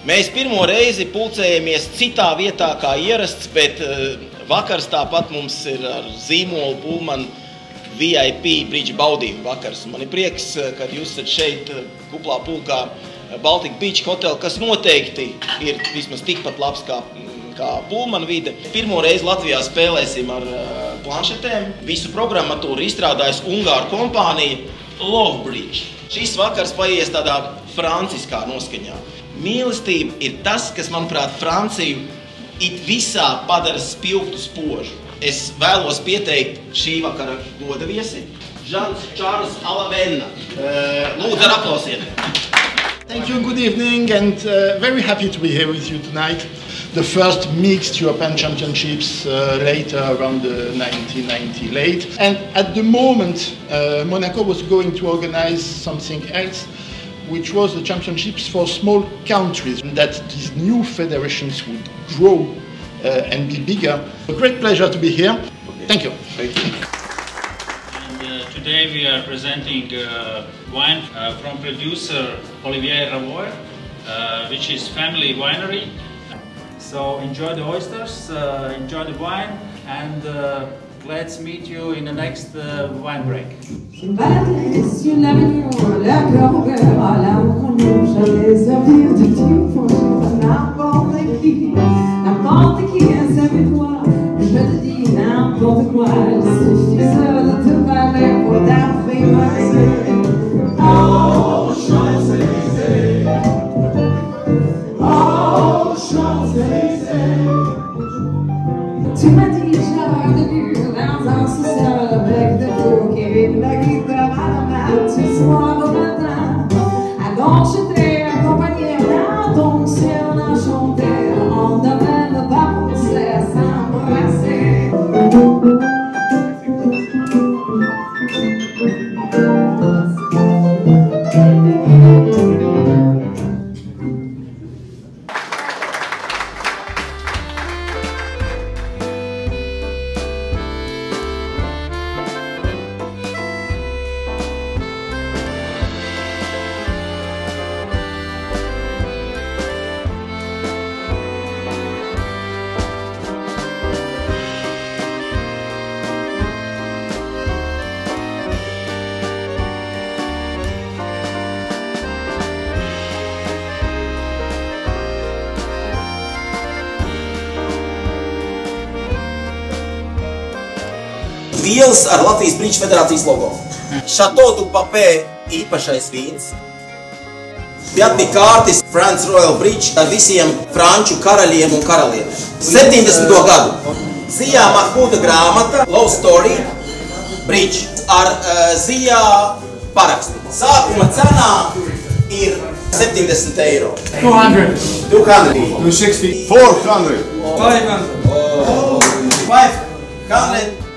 Mēs pirmo reizi pulcējamies citā vietā kā ierasts, bet vakars tāpat mums ir ar zīmolu Pullman VIP bridža baudījumu vakars. Man ir prieks, ka jūs esat šeit kuplā pulkā Baltic Beach Hotel, kas noteikti ir vismaz tikpat labs kā Pullman vide. Pirmo reizi Latvijā spēlēsim ar planšetēm. Visu programmatūru izstrādājas ungāru kompānija Love Bridge. Šis vakars paies tādā franciskā noskaņā. Mīlestība ir tas, kas, manuprāt, Franciju it visā padara spilgtu spožu. Es vēlos pieteikt šī vakara goda viesi Žans Čārls Alavenna. Lūdzu ar aplausiet. Thank you, good evening, and very happy to be here with you tonight. The first mixed European Championships later around 1990 late. And at the moment, Monaco was going to organize something else, which was the championships for small countries, that these new federations would grow and be bigger. A great pleasure to be here. Thank you. Thank you. And today we are presenting wine from producer Olivier Ravoy, which is family winery. So enjoy the oysters, enjoy the wine, and let's meet you in the next wine break. Tu m'as dit j'avais de vue dans un social avec des flots qui vivent la guitare à la main ce soir au matin. Alors je t'ai accompagné là, donc si on a chanté, on ne devait pas penser à s'embrasser. Vielas ar Latvijas Bridža federācijas logo. Chateau du Papet īpašais vīns. Piatni kārtis France Royal Bridge ar visiem franču karaļiem un karalienēm. 70. gadu. Zijā Mahmuda grāmata Love Story Bridge ar Zijā parakstu. Sākuma cenā ir 70 eiro. 200. 200. 260. 400. 500. 500.